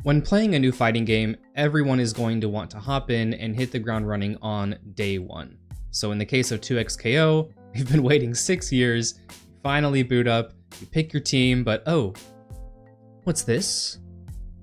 When playing a new fighting game, everyone is going to want to hop in and hit the ground running on day one. So in the case of 2XKO, you've been waiting 6 years, you finally boot up, you pick your team, but oh, what's this?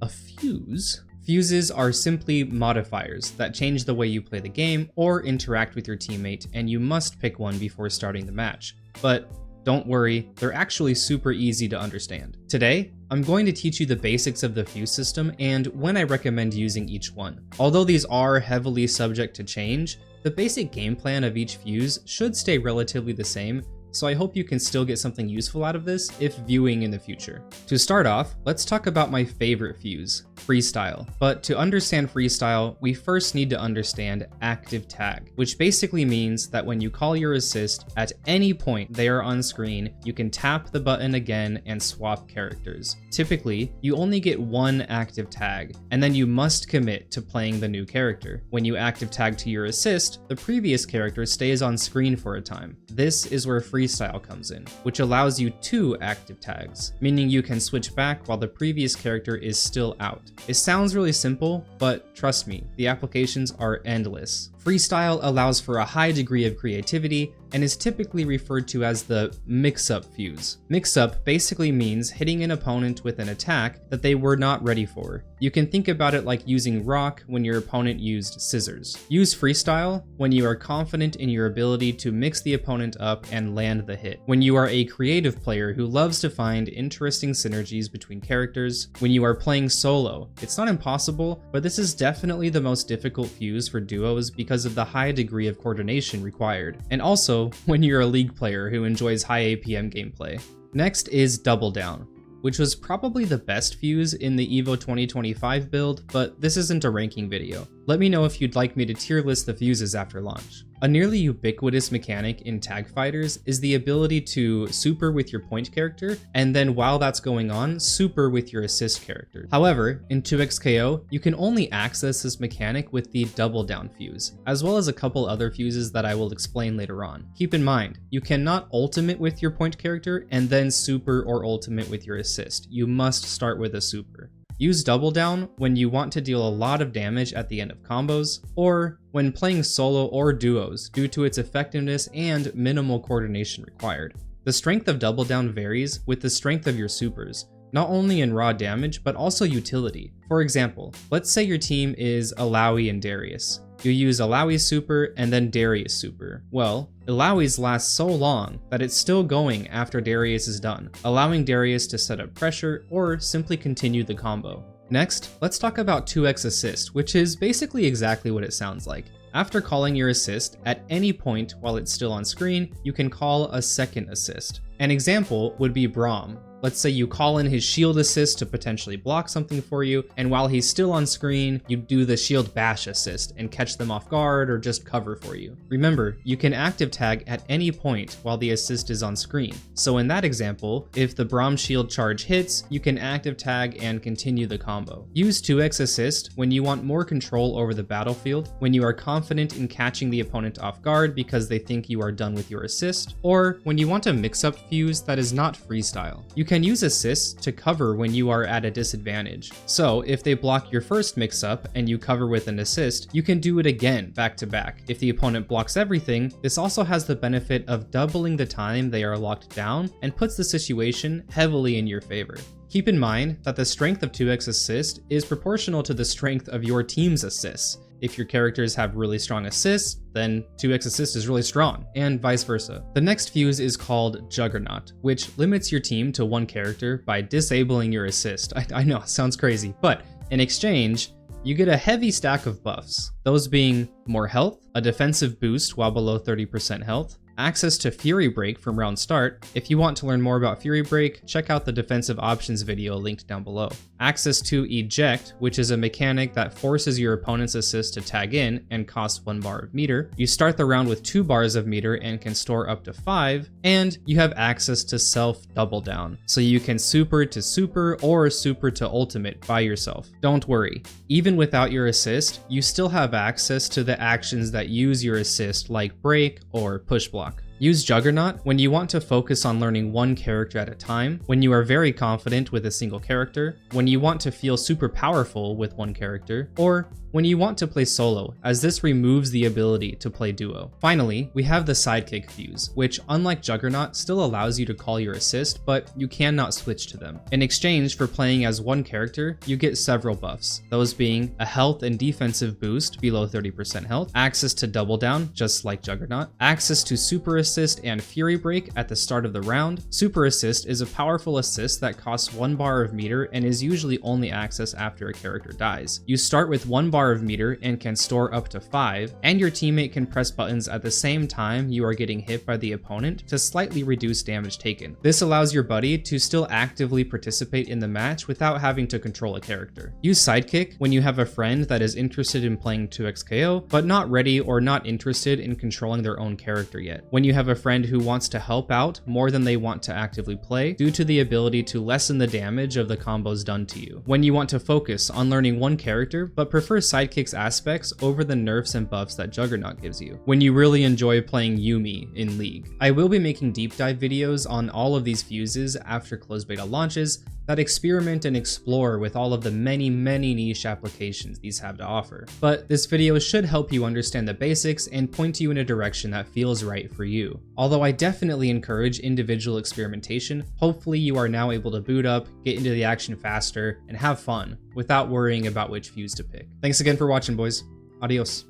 A fuse? Fuses are simply modifiers that change the way you play the game or interact with your teammate, and you must pick one before starting the match. But don't worry, they're actually super easy to understand. Today, I'm going to teach you the basics of the fuse system and when I recommend using each one. Although these are heavily subject to change, the basic game plan of each fuse should stay relatively the same, so I hope you can still get something useful out of this if viewing in the future. To start off, let's talk about my favorite fuse, Freestyle. But to understand Freestyle, we first need to understand active tag, which basically means that when you call your assist, at any point they are on screen, you can tap the button again and swap characters. Typically, you only get one active tag, and then you must commit to playing the new character. When you active tag to your assist, the previous character stays on screen for a time. This is where Freestyle comes in, which allows you 2 active tags, meaning you can switch back while the previous character is still out. It sounds really simple, but trust me, the applications are endless. Freestyle allows for a high degree of creativity and is typically referred to as the mix-up fuse. Mix-up basically means hitting an opponent with an attack that they were not ready for. You can think about it like using rock when your opponent used scissors. Use Freestyle when you are confident in your ability to mix the opponent up and land the hit. When you are a creative player who loves to find interesting synergies between characters. When you are playing solo. It's not impossible, but this is definitely the most difficult fuse for duos because of the high degree of coordination required. And also, when you're a League player who enjoys high APM gameplay. Next is Double Down, which was probably the best fuse in the EVO 2025 build, but this isn't a ranking video. Let me know if you'd like me to tier list the fuses after launch. A nearly ubiquitous mechanic in tag fighters is the ability to super with your point character, and then while that's going on, super with your assist character. However, in 2XKO, you can only access this mechanic with the double down fuse, as well as a couple other fuses that I will explain later on. Keep in mind, you cannot ultimate with your point character and then super or ultimate with your assist. You must start with a super. Use Double Down when you want to deal a lot of damage at the end of combos, or when playing solo or duos due to its effectiveness and minimal coordination required. The strength of Double Down varies with the strength of your supers, not only in raw damage but also utility. For example, let's say your team is Alawi and Darius. You use Alawi's super and then Darius' super. Well, Alawi's lasts so long that it's still going after Darius is done, allowing Darius to set up pressure or simply continue the combo. Next, let's talk about 2x assist, which is basically exactly what it sounds like. After calling your assist, at any point while it's still on screen, you can call a second assist. An example would be Braum. Let's say you call in his shield assist to potentially block something for you, and while he's still on screen, you do the shield bash assist and catch them off guard or just cover for you. Remember, you can active tag at any point while the assist is on screen. So in that example, if the Braum shield charge hits, you can active tag and continue the combo. Use 2x assist when you want more control over the battlefield, when you are confident in catching the opponent off guard because they think you are done with your assist, or when you want a mix-up fuse that is not Freestyle. You can use assists to cover when you are at a disadvantage. So if they block your first mix-up and you cover with an assist, you can do it again back to back. If the opponent blocks everything, this also has the benefit of doubling the time they are locked down and puts the situation heavily in your favor. Keep in mind that the strength of 2x assist is proportional to the strength of your team's assists. If your characters have really strong assists, then 2x assist is really strong, and vice versa. The next fuse is called Juggernaut, which limits your team to one character by disabling your assist. I know, it sounds crazy, but in exchange, you get a heavy stack of buffs, those being more health, a defensive boost while below 30% health, access to Fury Break from round start. If you want to learn more about Fury Break, check out the defensive options video linked down below. Access to Eject, which is a mechanic that forces your opponent's assist to tag in and costs 1 bar of meter. You start the round with 2 bars of meter and can store up to 5, and you have access to Self Double Down, so you can super to super or super to ultimate by yourself. Don't worry, even without your assist, you still have access to the actions that use your assist like break or push block. Use Juggernaut when you want to focus on learning one character at a time, when you are very confident with a single character, when you want to feel super powerful with one character, or when you want to play solo, as this removes the ability to play duo. Finally, we have the Sidekick fuse, which unlike Juggernaut still allows you to call your assist, but you cannot switch to them. In exchange for playing as one character, you get several buffs, those being a health and defensive boost below 30% health, access to double down just like Juggernaut, access to super assist and fury break at the start of the round. Super assist is a powerful assist that costs 1 bar of meter and is usually only accessed after a character dies. You start with 1 bar of meter and can store up to 5, and your teammate can press buttons at the same time you are getting hit by the opponent to slightly reduce damage taken. This allows your buddy to still actively participate in the match without having to control a character. Use Sidekick when you have a friend that is interested in playing 2x KO, but not ready or not interested in controlling their own character yet. When you have a friend who wants to help out more than they want to actively play due to the ability to lessen the damage of the combos done to you. When you want to focus on learning one character, but prefer Sidekick's aspects over the nerfs and buffs that Juggernaut gives you. When you really enjoy playing Yuumi in League. I will be making deep dive videos on all of these fuses after closed beta launches that experiment and explore with all of the many niche applications these have to offer. But this video should help you understand the basics and point you in a direction that feels right for you. Although I definitely encourage individual experimentation, hopefully you are now able to boot up, get into the action faster, and have fun without worrying about which fuse to pick. Thanks again for watching, boys. Adios.